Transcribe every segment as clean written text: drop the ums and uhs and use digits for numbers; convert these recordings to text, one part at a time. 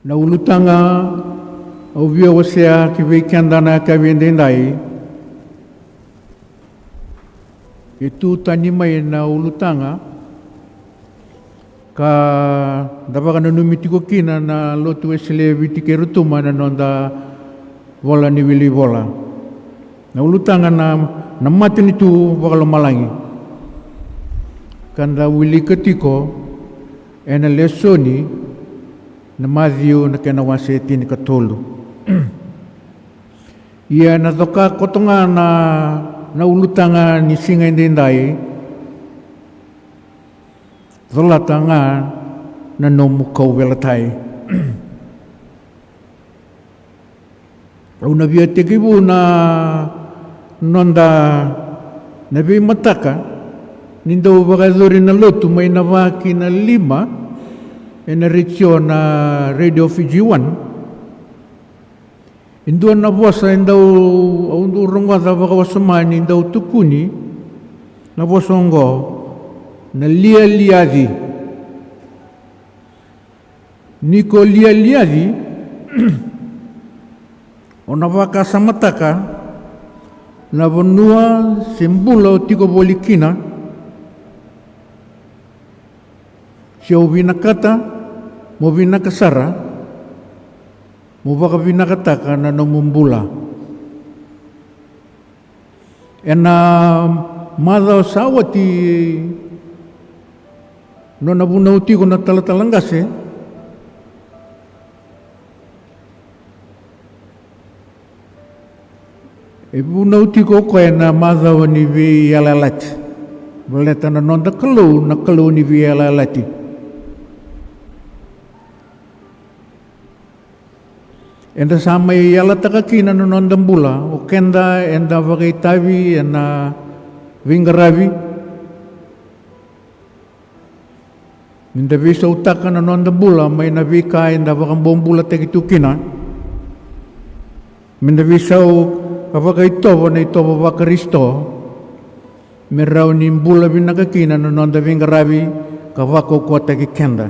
na ulutanga au via wasea ki weekenda na ka vendendai e tu tani mai na ulutanga ka dava kana numitiko kina na lotu esele vitike rutuma na nonda vola ni wili vola na ulutanga na mati ni tu wakalo malangi kanda wili ketiko ena lesoni na Matthew na kena wase tini katolu. Ia na toka kotonga na ulutanga ni singa indendai zolatanga na nomu kau velatai. Au na via tekibu na nonda na vi mataka nindo wakadori na lotu may nawaki na 5 na retsyo na Radio Fiji 1 induan na bosa indaw aundu rongwata bakawasamani indaw tukuni na bosongo na lialiadi niko lialiadi onawaka samataka na bonua simbula tiko bolikina siya ubinakata mo binakasara, mo baka binakataka na numumbula. E na madhaw sawa ti no nabunauti ko na talatalangase, e bunauti ko kaya na madhaw ni vi yalalati. Baleta na nonda kalau ni vi yalalati. Enda sama yala takakina no nondambula o kenda enda vagaitavi ena vingaravi minda visa utaka na nondambula may na vika enda vakambombula tekitukina minda visa vagaitovo na itovo vakaristo merau nimbula vinakakina no nonda vingaravi kavako kwa tekikenda.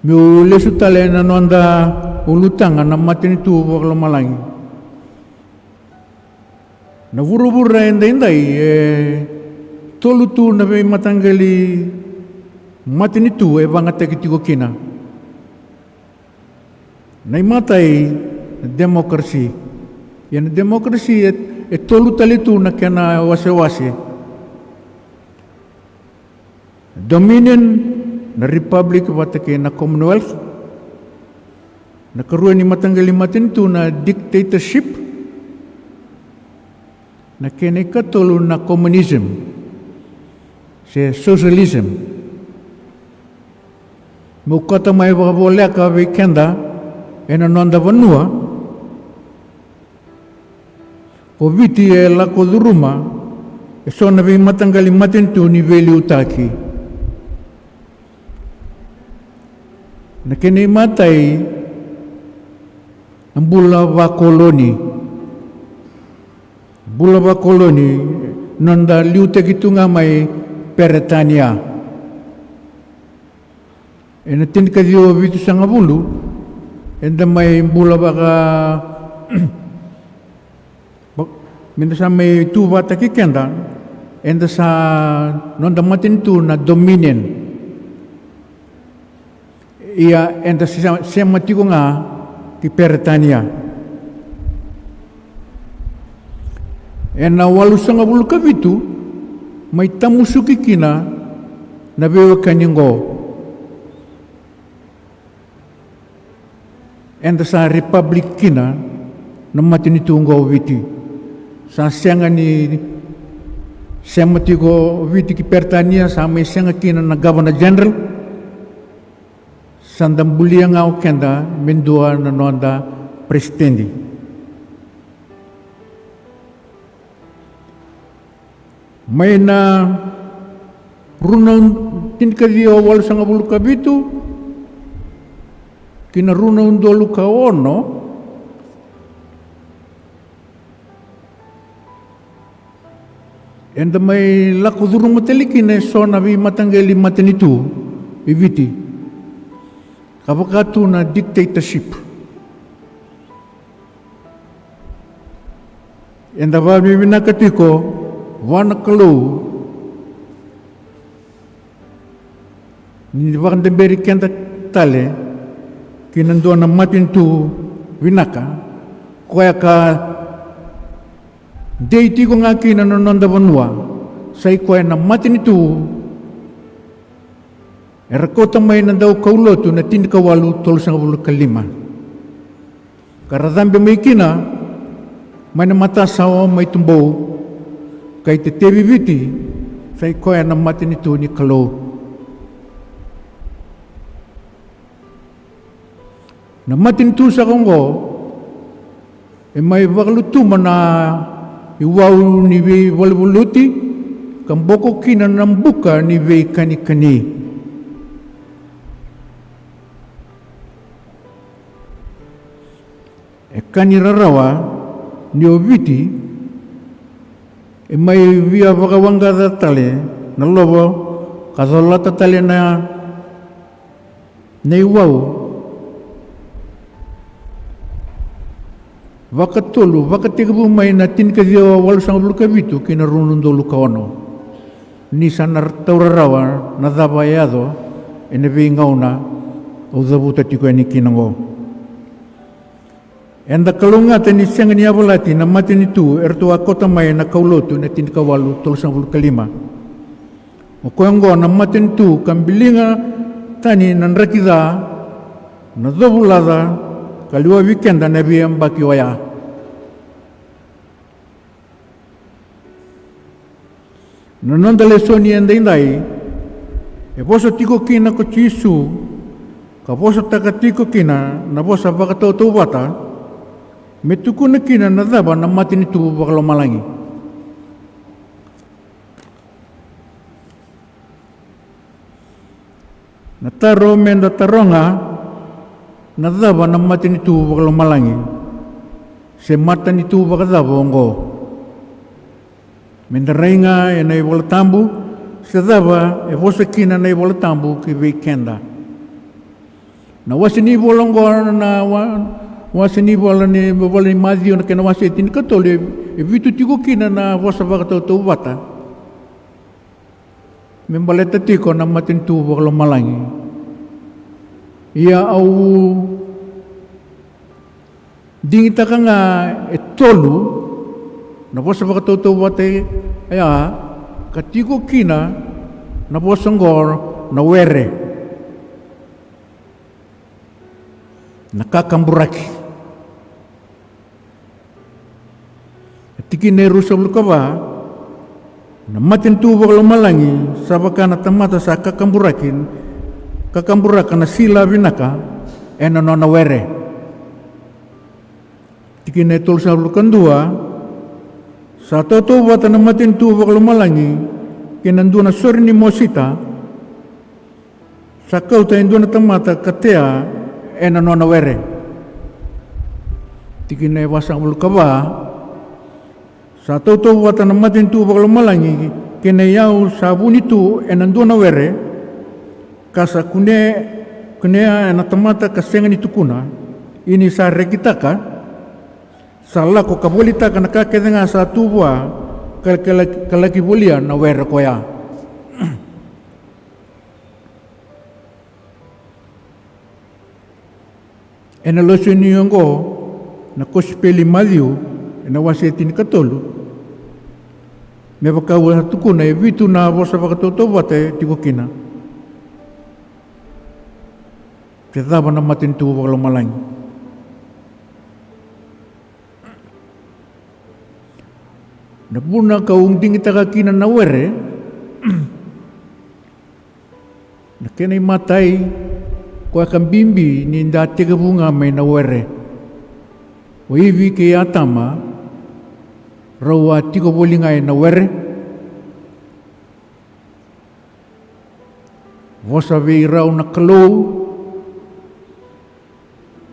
Miu lesu tale na nonda ulutanga na matini tu wakalo malangi. Na vuru-vura indai tolu tu na vei matanggali matini tu vangate kitiko kina. Na imatai demokrasi. Yan demokrasi tolu tali tu na kena wase-wase. Dominion na Republic watake na Commonwealth na karuan ni matanggali matin tu na dictatorship na kene katolo na communism se socialism mo kata mai boleh ka weekenda ena nonda vanua o viti la ko duruma so na vi matanggali matin tu ni veli utaki. Na kene matai ang bula ba koloni nanda liute gitu nga may Peretania ena tin kadio vitu sa ngabulu enda may bula baka minda sa may tuwa takikenda enda sa nanda matin tu na Dominion ia enda siya matiko nga ti Peretania. E na walu sa nga bulu kabitu, may tamusuki kina na bewa kanyanggo. Enda sa Republic kina na matinitunggo witi. Sa siya nga ni siya matiko witi ki Peretania sa may siya nga kina na Governor General sandang bulia nga o kenda mendua na nonda presidendi. May na runaw tinkadio wal sa nga bulu kabitu kina runaw dolu ka ono enda mai lako durung matalikine so na vi matangeli matanitu iviti kapakatu na dictatorship enda va vinakatiko wana kalau ni vakandemberi kenda tale kinando na matintu vinaka koya ka deiti ko nga kinanonda vanua sai koya na matinitu erakota mai na daw kaulotu na tindikawalu 35 karadambe mai kina mai na mata sawa mai tumbau kay te viti sai koya na matinitu ni kalau na matinitu sa kongo may vakalutu mana iwau ni ve walvoluti kamboko kina nambuka ni ve kani kani rarawa ni oviti may via vakawanga tale na lobo kasolata tale na iwau vakatolu vakatigabu mai na tinkadio walusang bulukabitu kina runundolu kaono ni sanar taurarawa na dabayado ene vingauna o dabuta tiko ni kinango enda kalunga tani sengani abolati na matinitu ertu akota mai na kaulotu na tinkawalu 35 o koengo na matinitu kambilinga tani nanrakida na dobulada kaliwa weekend na biyang bakiwaya. Nononda lesoni endai e poso tiko kina ko chisu ka poso taka tiko kina na posa bakatau bata metuku na kina na daba na matini tu bakalo malangi. Nataro menda taronga nadaba na matinitu bakalo malangi se mata nitu bakadaba ongo mendarainga e na ibola tambu se daba e vosa kina na ibola tambu ki weekenda na wasini bolongo na wasini bola ni bola ni madio na kena wasi tin katole e vitu tiko kina na vosa bakatau bata membaleta tiko na matinitu bakalo malangi ia au dingita ka nga tolu na posa bakatau bate aya katiko kina na posa ngor na were nakakamburaki tiki neru sabulukaba na matintu bakalo malangi sabakana tamata sa kakamburakin kakamburakan na sila binaka ena nona were tiki netol sa lukandua sa toto bata na matintu bakalo malangi kinandu na sori ni mosita sa kauta indu na tamata katea ena nona were tiki ne wasang lukaba sa toto bata na matintu bakalo malangi kinayau sa bunitu enandu na were kasa kunea na tamata kasengan itu kuna ini sa rekitaka sa lako kabolita kana kakedenga sa tubwa kalaki bolia na wera koya ena loso niyongo na kospeli madiu ena wasetin katolu me bakawa tukuna e vitu na bosa bakatoto bate tiko kina kita mana matin tu bakal malang. Napuna kaung ting kita kakina na were, nakenay matay ko akan bimbi ni dati ka bunga may na were. Wivi kaya tama, rawa tiko bolingay na were. Wasabi raw na kalo.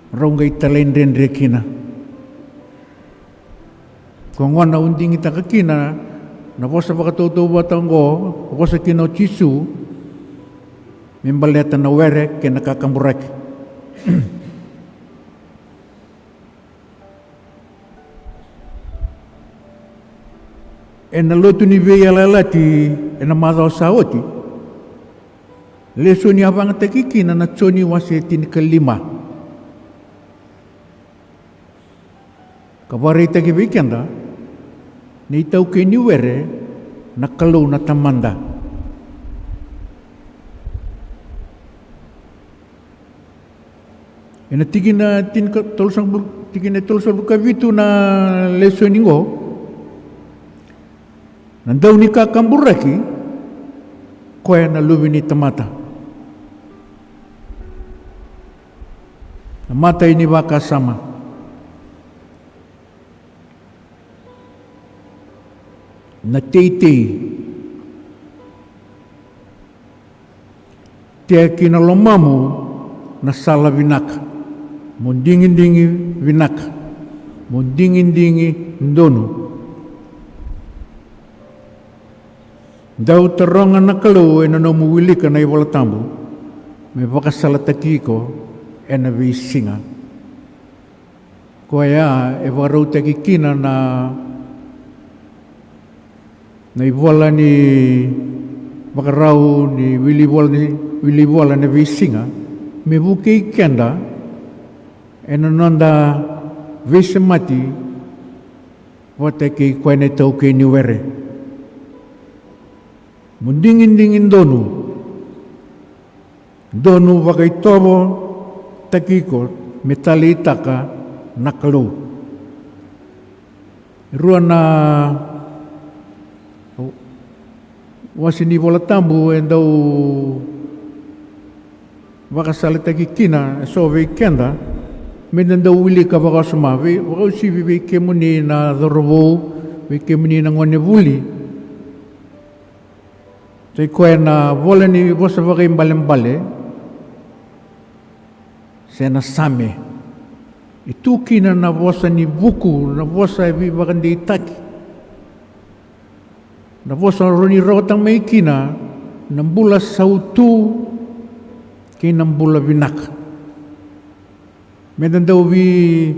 Ronggay talenden rekina. Kung wana unding ita kakina na vosa vakatoutou vatango, vosa kino tisu, mimbaleta na were ke na kakamburaki. E na lotu ni vei alalati e na madhao saoti, le so ni avanga takikina na tsoni wase tinika 5. Ka wareita ki weekenda, ni tau ke ni were na kalau na tamanda. E na tigina tolosang buka vitu na leso ningo, na dau ni kakamburaki, koe na luwi ni tamata. Na mata ini waka sama. Na teitei te kina lomamu na sala vinaka mo dingin-dingi vinaka mo dingin-dingi ndono dau teronga na kalau e na nomu wilika na iwala tambu me wakasala takiko e na visinga ko ya e warau takikina na iwala ni makarau ni wili wala na visinga me buke ikenda e na nonda vise mati wate ki koene tau ke ni were mundingin-dingin donu wakai tobo takiko metali itaka nakalu rua na wasini bola tambu e dau wakasala takikina so weekenda menen dau wili ka wakasuma wakausi vivi kemuni na dhorobo kemuni na ngone vuli tai koe na vola ni vosa wakai mbale se na same itu kina na vosa ni buku na vosa vi wakandi itaki na vosa roni rotang mai kina nambula sautu ki nambula vinaka medan dau vi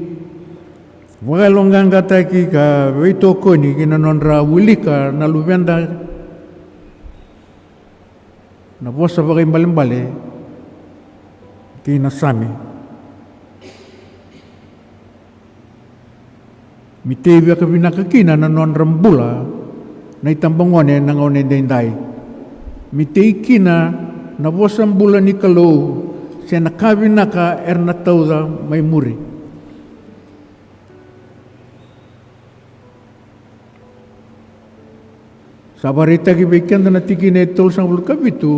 wakalonganga taki ka veitoko ni kina nonra wilika na luvenda na vosa wakai mbale ki na same mitei ka vinaka kina na nonra mbula na itambangone na ngone dendai. Mitei kina na wasang bula ni kalau siya nakabina ka erna tauda may muri. Sabarita ki bekianda na tikine tol sang bulu kabitu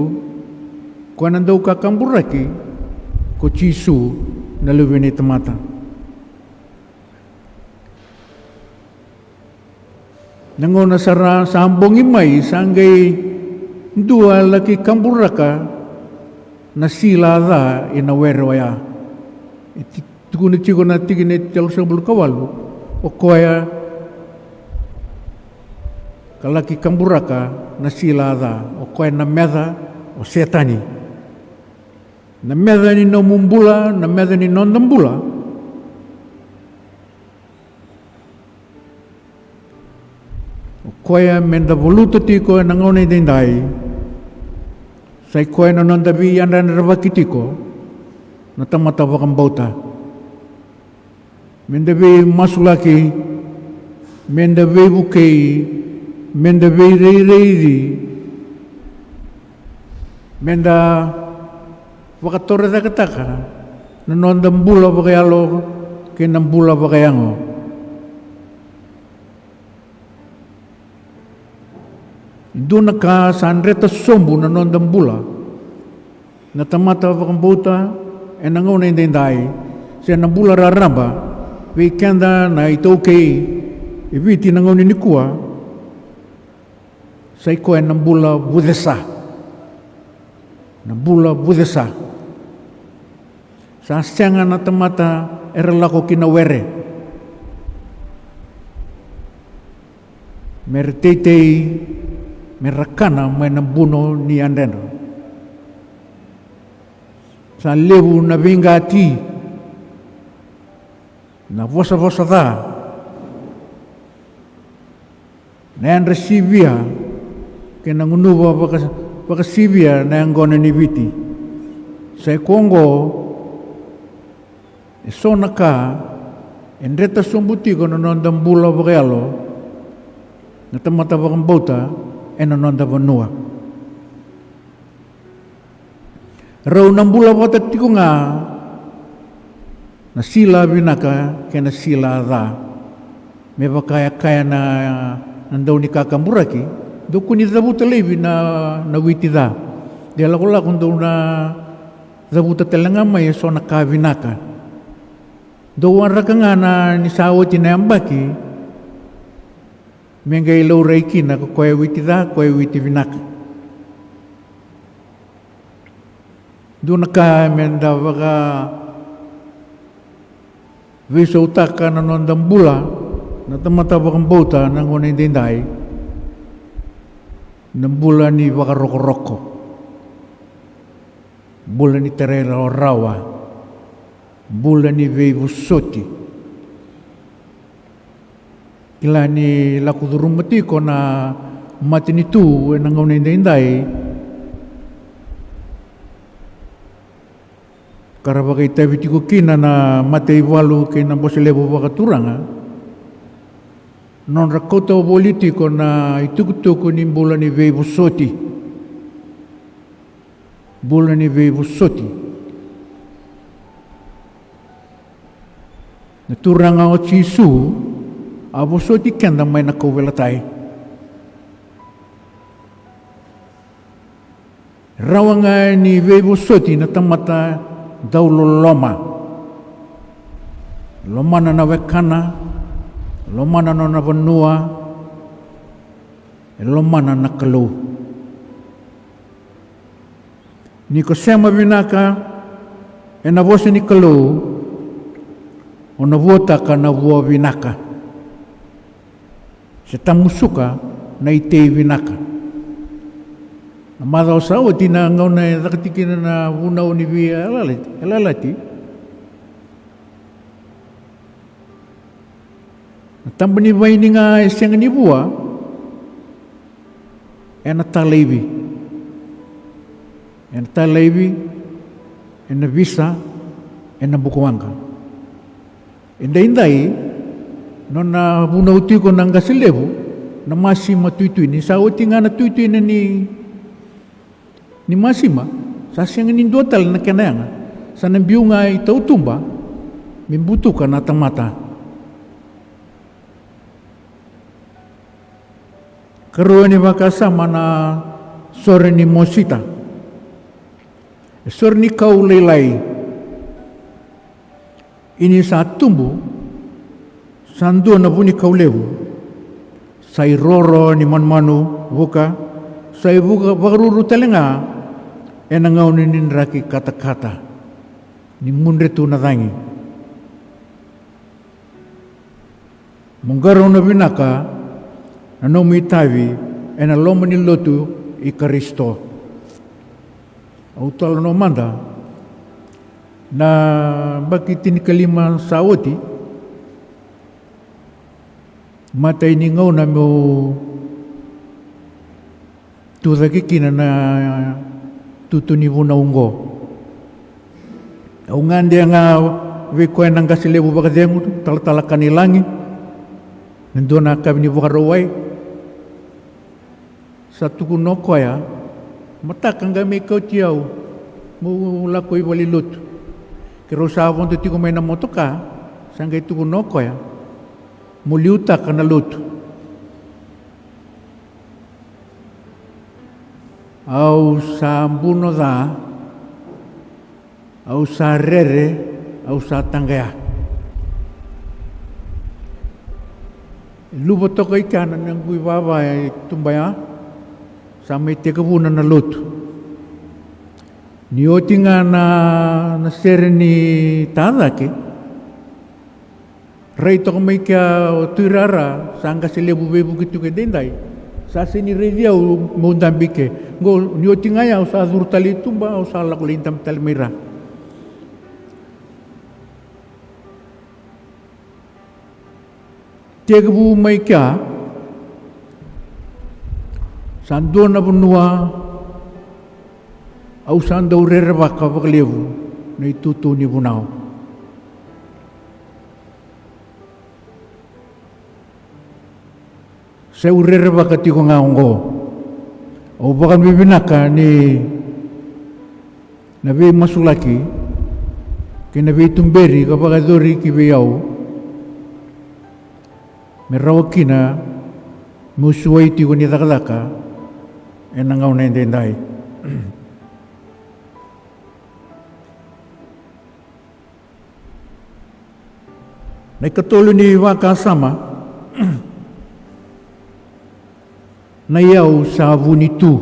kung anandaw kakamburaki ko chisu na luwini tamata. Nangona sa ambong imay sanggay dua laki kamburaka na sila da inawerwaya. Tukuna chiko na tigine tiyal sa bulkawalu o koya kalaki kamburaka na sila da o koya na meda o setani. Na meda ni nomumbula, na meda ni nondambula. Koya menda voluto tiko nangone dendai sai koya na nonda vi anda na ravakitiko na tamata wakambauta menda vi masulaki menda vi bukei menda vi reiri menda wakatore takataka na nonda mbula wakayalo ke nambula wakayango doon ka sa andreta sombo na nondang bula na tamata wakambauta e nangaw na indendai siya na bula raramba weekenda na ito okay ibiti nangaw ni nikua sa iko ng bula budesa sa asyanga na tamata erala ko kinawere mertetei merakana mai na buno ni andeno sa levu na vingati na vosa da na andra sivia ke na ngunuwa baka sivia na angona ni viti sa Kongo e sona ka endreta sombuti ko non dambula bagalo na tamata bakang bauta e non da vanua rau nambula bata tiko nga na sila binaka ke na sila da me kaya na nandau ni kakamburaki do kuni zabuta levi na witi da dia lakola kundo na zabuta telanga mai sona ka binaka do waraka nga na ni sawoti na ambaki menga ilo reiki na koe witi da koe witi binaka do naka menda waka visa utaka na nondambula na tamata bakang bauta na ngona indindai na bula ni waka roko bula ni terera o rawa bula ni veivu soti kila ni laku durumati ko na mati ni tu na ngona indindai karabakai tabi tiko kina na matei walu ke na boselebo wakaturanga non rakota o politiko na itukutuku ni bula ni veivu soti bula ni veivu soti na turanga o chisu abo soti kenda mai na kovelatai rawanga ni veivu soti na tamata daulo loma na wekana loma na vanua loma na kalu ni ko sema binaka e na vose ni kalu o na vota ka na vua binaka se tamusuka na itei binaka na madao sawa tina ngau na zakatikina na vunau ni via elalati tamba ni vai ni nga senga ni bua ena taleivi ena visa ena bukuanga indai nona vunau tiko na ngasilevu na masima tuitui ni sa oti nga na tuitui na ni masima sa senga ni dotal na kenanga sa nambiunga i tautumba mimbutuka na tamata karua ni wakasama na sore ni mosita sore ni kau lelai ini saat tumbuh sandu na puni kau lewu sai roro ni manu buka sai buka baru telenga enangau ni raki kata-kata ni mundre tu na dangi mungaro na binaka anomi tavi ena loma ni lotu i Karisto au talo no manda na baki tini kalima saoti mata ini ngau na mo tu kina na tutu ni vuna ungo au ngande nga viko nang kasilebu bakadengu tala kanilangi nandona kami ni bukarawai satu kunoko ya matakang kami kau tiaw mo lakoy balilut kero sabon to tiko may na motoka sangay tu kunoko ya muliuta ka na lut au sa ambuno da au sa rere au sa tanggaya lubo to kay kanan ng buibaba ay tumbaya sa may tekabunan na luto. Niyoti nga na sere ni Tadaki, Rai toko mai kia tuirara, sanga se lebu bebu gitu ke dendai. Sa sini redia u Mozambike. Ngo ni o tingaya o sa durtali tumba o sa lako lintam talmira. Tegabu mai kia sandona bunua au sanda urere baka baklevu nei tutu ni bunau. Saya urere baka tiko ngaongo. O baka bibinaka ni nabi masulaki ki nabi tumberi ka baka dori ki biyau. Merawakina musuai tiko ni takadaka enangau na indendai. Nai katolu ni waka sama na iau sa avuni tu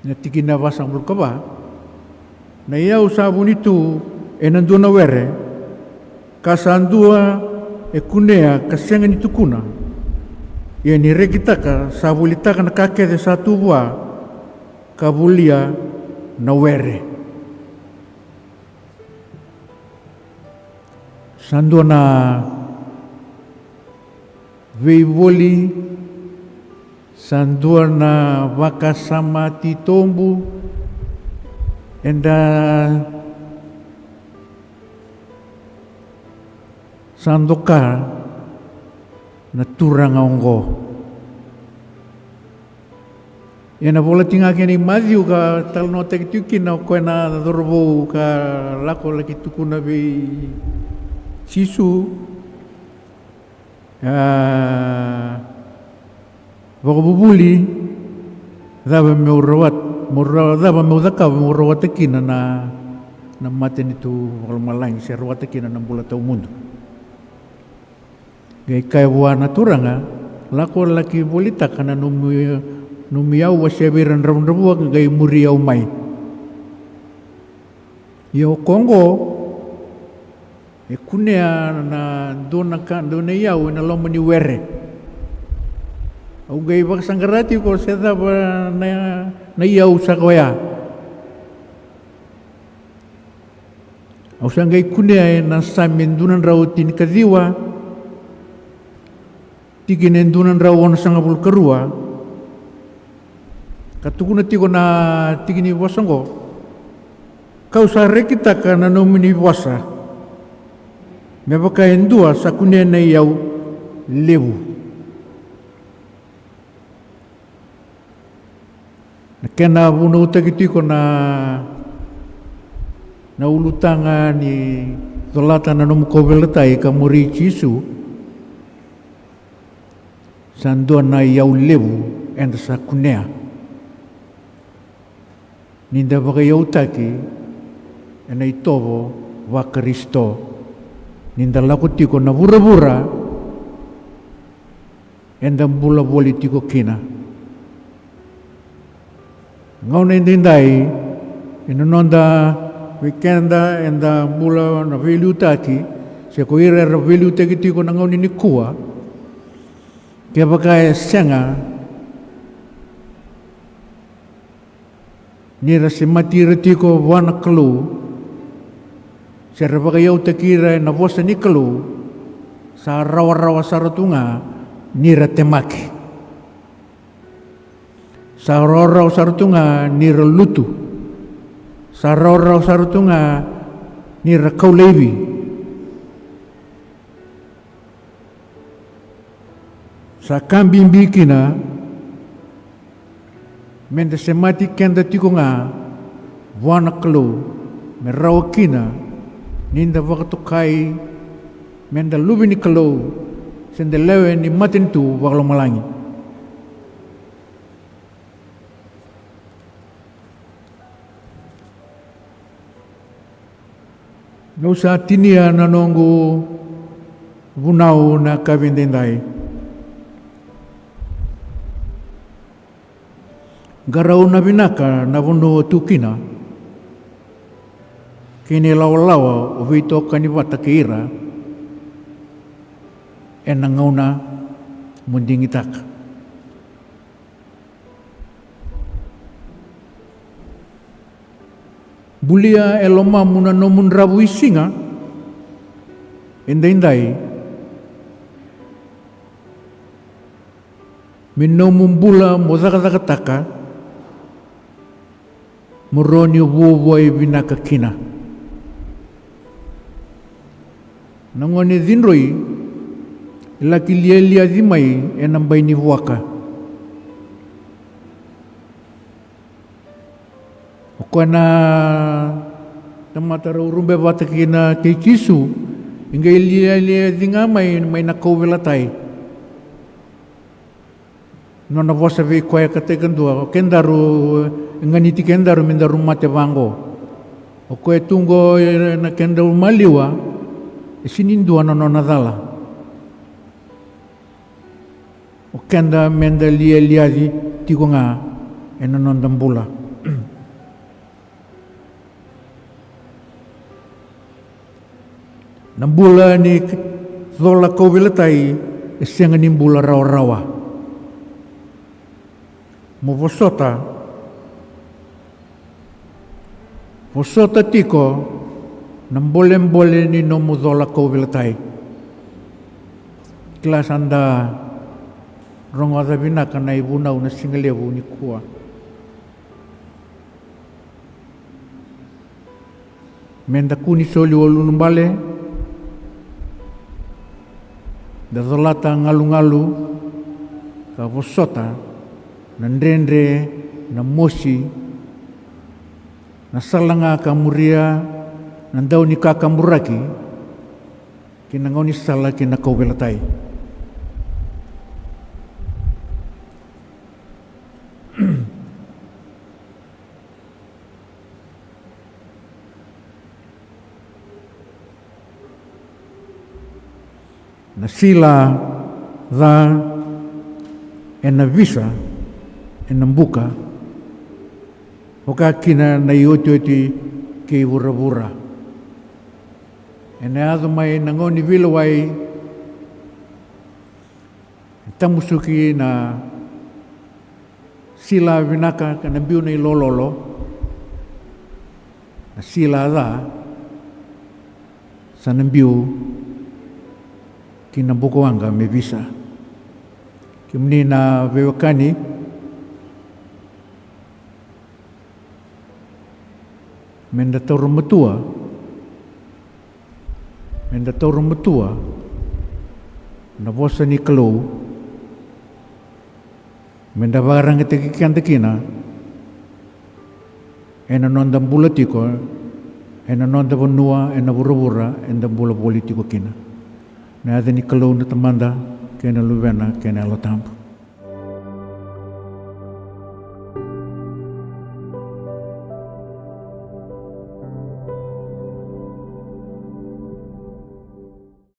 na tiki na wasang bulkaba na iau sa avuni tu e nanduna were ka sandua e kunea ka senga ni tukuna ia ni rekitaka sa vulitaka na kake de sa tubua ka vulia na were sandua na veivoli sandua na waka sama titombu enda sandoka na turanga ongo ena bola tinga keni maziu ka talno tek tuki na ko na dorbo ka lako laki tukuna be sisu Wakabubuli daba meu rawat daba meu daka meu rawat kina na maten itu kalau malang se rawat kina na bola tau mundo gai kai wana turanga lako laki bolita kana numiau wasebiran rabu gai muriau mai yo Kongo e kunea na dona iau na loma ni were au gai bak sanggarati ko seda ba na iau sakoya au sangai kunea na samin dunan rautin kadiwa tiginen dunan rawon sangabul kerua katukuna tiko na tigini wasongo kau sare kita kana nomini wasa me baka endua sa kunia na iau lewu. Na kena wuna utakitiko na ulutanga ni tolata na nomu kobeletai ka muri Jisu sandua na iau lewu enda sa kunia. Ninda baka iau taki ena itovo wa Kristo. Ninda laku tiko na bura-bura enda bula boli tiko kina ngau na indindai ina nonda weekenda enda bula na velu taki se ko ira velu taki tiko na ngau ni kua kia pakai senga nira se mati tiko wana kelu Sera baka iau takira na vosa ni kalu sa rawa-rawa saratunga nira temaki. Sa rawa-rawa saratunga nira lutu. Sa rawa-rawa saratunga nira kaulevi. Sa kambing bikina menda semati kenda tikunga wana kalu merawa kina ninda waktu kai menda lubi ni kalau sende lewe ni matin tu wakalo malangi no sa tinia na nongo bunau na kabindendai garau na binaka na buno tukina kini lawa-lawa o vito kanivata keira e nangauna mundingitaka. Bulia eloma muna nomun rabu isinga indai minomum bula mozakataka muroni vuvu ai binaka kina nangoni dinroi laki lia dimai enambai ni vuaka okana tamatara urumbe batakina kikisu inga lia dingamai mai nakowelatai nona vosa ve koya katekandua kendaru nganiti kendaru mindaru mate vango o koe tungo na kendaru maliwa sinindua nona dala o kenda menda lia di tigonga enonon dambula nambula ni zola kowelatai esenga nimbula rawa-rawa mo vosota tiko nambole ni no muzola kowelatai kelas anda rongoda binaka na ibuna una singalevu ni kuwa menda kuni soli walulumbale da zolata ngalu-ngalu ka vosota na ndrendre na mosi na salanga kamuria na dauni kakamuraki kinangoni sala kina kowelatai na sila dha ena visa ena mbuka oka kina na ioti ke vura ena ado mai nangoni vilawai tamusuki na sila vinaka kana biu nei lololo na sila dha sanambiu kina bukuanga me visa kimni na vewakani menda tauru matua na vosa ni kalau menda barang ketekikan tekina ena nonda bulatiko ena nonda bonua ena burubura ena bula politiko kina na ada ni kalau na tamanda kena luvena kena lotampu